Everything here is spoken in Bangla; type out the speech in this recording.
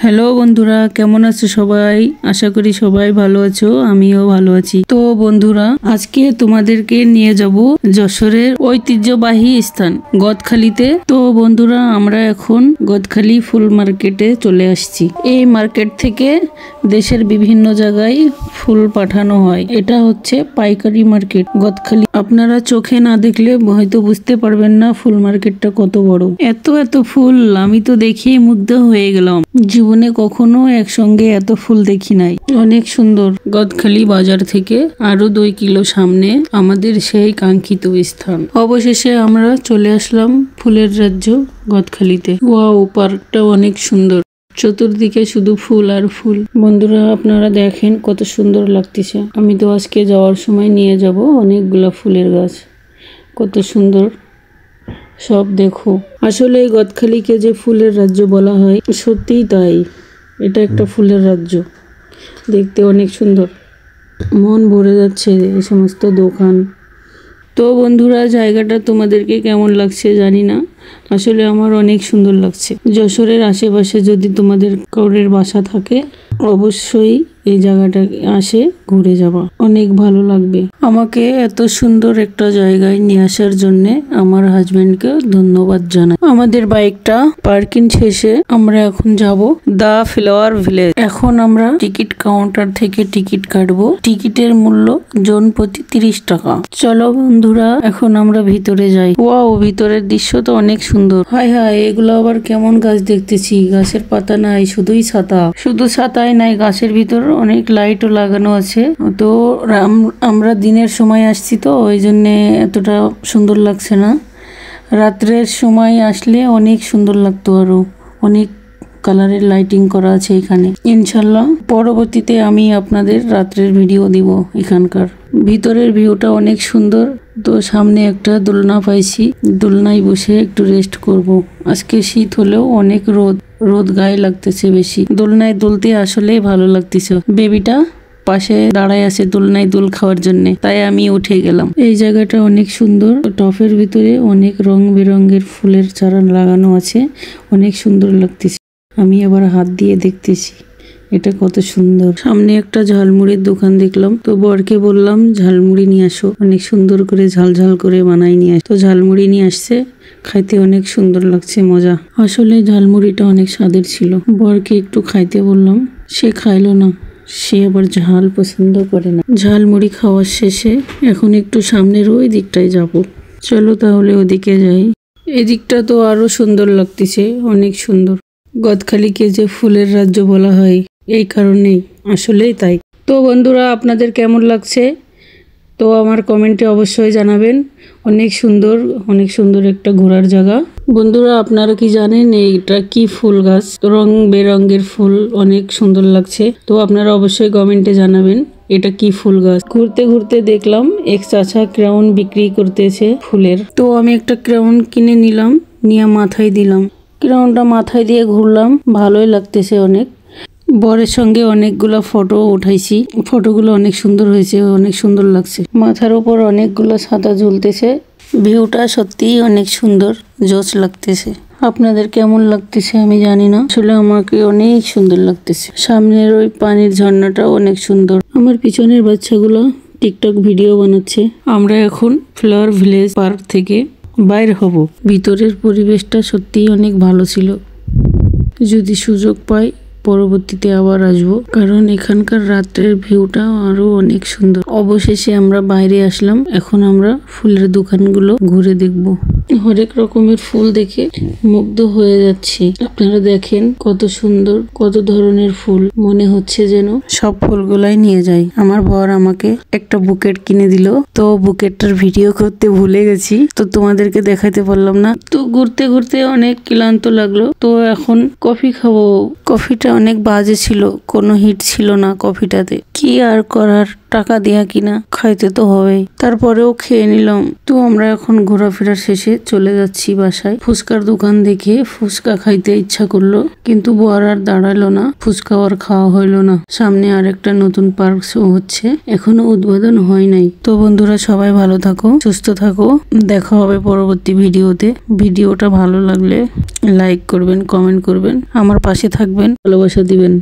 হ্যালো বন্ধুরা, কেমন আছো সবাই? আশা করি সবাই ভালো আছো, আমিও ভালো আছি। তো বন্ধুরা, আজকে তোমাদেরকে নিয়ে যাব যশোরের ঐতিহ্যবাহী স্থান গদখালিতে। তো বন্ধুরা, আমরা এখন গদখালি ফুল মার্কেটে চলে আসছি। এই মার্কেট থেকে দেশের বিভিন্ন জায়গায় ফুল পাঠানো হয়। এটা হচ্ছে পাইকারি মার্কেট গদখালি। আপনারা চোখে না দেখলে হয়তো বুঝতে পারবেন না ফুল মার্কেটটা কত বড়। এত এত ফুল আমি তো দেখেই মুগ্ধ হয়ে গেলাম। জীবনে কখনো একসঙ্গে এত ফুল দেখি নাই। অনেক সুন্দর। গদখালি বাজার থেকে আরো 2 কিলো সামনে আমাদের সেই কাঙ্ক্ষিত স্থান। অবশেষে আমরা চলে আসলাম ফুলের রাজ্য গদখালিতে। ওয়াও, পার্কটা অনেক সুন্দর। চতুর্দিকে শুধু ফুল আর ফুল। বন্ধুরা, আপনারা দেখেন কত সুন্দর লাগতেছে। আমি তো আজকে যাওয়ার সময় নিয়ে যাব অনেকগুলা ফুলের গাছ। কত সুন্দর সব দেখো। আসলে গদখালিকে যে ফুলের রাজ্য বলা হয়, সত্যিই তাই। এটা একটা ফুলের রাজ্য। দেখতে অনেক সুন্দর, মন ভরে যাচ্ছে এই সমস্ত দোকান। তো বন্ধুরা, জায়গাটা তোমাদেরকে কেমন লাগছে জানি না, আসলে আমার অনেক সুন্দর লাগছে। যশোরের আশেপাশে যদি তোমাদের কারোর বাসা থাকে, অবশ্যই এই জায়গাটা আসে ঘুরে যাবা, অনেক ভালো লাগবে। আমাকে এত সুন্দর একটা জায়গায় নিয়ে আসার জন্য আমার হাজবেন্ডকে ধন্যবাদ জানাই। আমাদের বাইকটা পার্কিং শেষে আমরা এখন যাব দা ফ্লাওয়ার ভিলেজ। এখন আমরা টিকিট কাউন্টার থেকে টিকিট কাটবো। টিকিটের মূল্য জন প্রতি 30 টাকা। চলো বন্ধুরা, এখন আমরা ভিতরে যাই। ওয়াও, ভিতরের দৃশ্য তো অনেক সুন্দর। হাই হাই, এগুলো আবার কেমন গাছ দেখতেছি। গাছের পাতা নাই, শুধুই ছাতা। শুধু ছাতাই নাই, গাছের ভিতর অনেক লাইটও লাগানো আছে। তো আমরা দিনের সময় আসছি, তো ওই জন্য এতটা সুন্দর লাগছে না। রাত্রের সময় আসলে অনেক সুন্দর লাগতো। আরো অনেক কালারের লাইটিং করা আছে এখানে। ইনশাল্লাহ পরবর্তীতে আমি আপনাদের রাত্রের ভিডিও দিব এখানকার। ভিতরের ভিউটা অনেক সুন্দর। তো সামনে একটা দোলনা পাইছি, দোলনায় বসে একটু রেস্ট করব। আজকে শীত হলেও অনেক রোদ গায়ে লাগতেছে বেশি। দোলনায় দুলতে আসলেই ভালো লাগতেছে। বেবিটা পাশে দাঁড়ায় আছে দোলনায় দোল খাওয়ার জন্য, তাই আমি উঠে গেলাম। এই জায়গাটা অনেক সুন্দর। টফের ভিতরে অনেক রং বেরঙের ফুলের চারা লাগানো আছে, অনেক সুন্দর লাগতেছে। আমি আবার হাত দিয়ে দেখতেছি এটা কত সুন্দর। সামনে একটা ঝালমুড়ির দোকান দেখলাম, তো বরকে বললাম ঝালমুড়ি নিয়ে আসো, অনেক সুন্দর করে ঝাল করে বানাই নিয়ে আস। তো ঝালমুড়ি নিয়ে আসছে, খাইতে অনেক সুন্দর লাগছে, মজা। আসলে ঝালমুড়িটা অনেক স্বাদের ছিল। বরকে একটু খাইতে বললাম, সে খাইলো না। সে আবার ঝাল পছন্দ করে না। ঝালমুড়ি খাওয়ার শেষে এখন একটু সামনের ওই দিকটায় যাব। চলো তাহলে ওদিকে যাই। এদিকটা তো আরো সুন্দর লাগতেছে, অনেক সুন্দর। গদখালিকে যে ফুলের রাজ্য বলা হয় এই কারণেই, আসলেই তাই। তো বন্ধুরা, আপনাদের কেমন লাগছে তো আমার কমেন্টে অবশ্যই জানাবেন। অনেক সুন্দর একটা ঘোরার জায়গা। বন্ধুরা, আপনারা কি জানেন এইটা কি ফুল গাছ? রং বেরঙের ফুল, অনেক সুন্দর লাগছে। তো আপনারা অবশ্যই কমেন্টে জানাবেন এটা কি ফুল গাছ। ঘুরতে ঘুরতে দেখলাম এক চাচা ক্রাউন বিক্রি করতেছে ফুলের। তো আমি একটা ক্রাউন কিনে নিলাম, নিয়ে মাথায় দিলাম। ক্রাউনটা মাথায় দিয়ে ঘুরলাম, ভালোই লাগতেছে অনেক। বরের সঙ্গে অনেকগুলো ফটো উঠাইছি, ফটোগুলো অনেক সুন্দর হয়েছে, অনেক সুন্দর লাগছে। মাথার উপর অনেকগুলো ছাতা ঝুলতেছে। ভিউটা সত্যিই অনেক সুন্দর, জোশ লাগতেছে। আপনাদের কেমন লাগতেছে আমি জানি না, আসলে আমাকে অনেক সুন্দর লাগতেছে। সামনের ওই পানির ঝর্ণাটাও অনেক সুন্দর। আমার পিছনের বাচ্চাগুলো টিকটক ভিডিও বানাচ্ছে। আমরা এখন ফ্লাওয়ার ভিলেজ পার্ক থেকে বাইর হব। ভিতরের পরিবেশটা সত্যিই অনেক ভালো ছিল। যদি সুযোগ পাই পরবর্তীতে আবার আসবো, কারণ এখানকার রাতের ভিউটা আরো অনেক সুন্দর। অবশেষে আমরা বাইরে আসলাম। এখন আমরা ফুলের দোকানগুলো ঘুরে দেখব। হরেক রকমের ফুল দেখে মুগ্ধ হয়ে যাচ্ছি। আপনারা দেখেন কত সুন্দর, কত ধরনের ফুল। মনে হচ্ছে যেন সব ফুলগুলাই নিয়ে যাই। আমার বর আমাকে একটা বুকেট কিনে দিল, তো বুকেটটার ভিডিও করতে ভুলে গেছি, তো তোমাদেরকে দেখাতে পারলাম না। তো ঘুরতে ঘুরতে অনেক ক্লান্ত লাগলো, তো এখন কফি খাবো। কফিটা অনেক বাজে ছিল, কোনো হিট ছিল না কফিটাতে। কি কি আর করার, টাকা দেয়া কিনা, খাইতে তো হবেই। তারপরেও খেয়ে নিলাম। তো আমরা এখন ঘোরাফেরা শেষে চলে যাচ্ছি বাসায়। ফুচকার দোকান দেখে ফুচকা খাইতে ইচ্ছা করলো, কিন্তু বর আর দাঁড়ালো না, ফুচকা আর খাওয়া হইলো না। সামনে আরেকটা নতুন পার্ক শো হচ্ছে, এখনো উদ্বোধন হয় নাই। তো বন্ধুরা সবাই ভালো থাকো, সুস্থ থাকো, দেখা হবে পরবর্তী ভিডিওতে। ভিডিওটা ভালো লাগলে লাইক করবেন, কমেন্ট করবেন, আমার পাশে থাকবেন, ভালোবাসা দিবেন।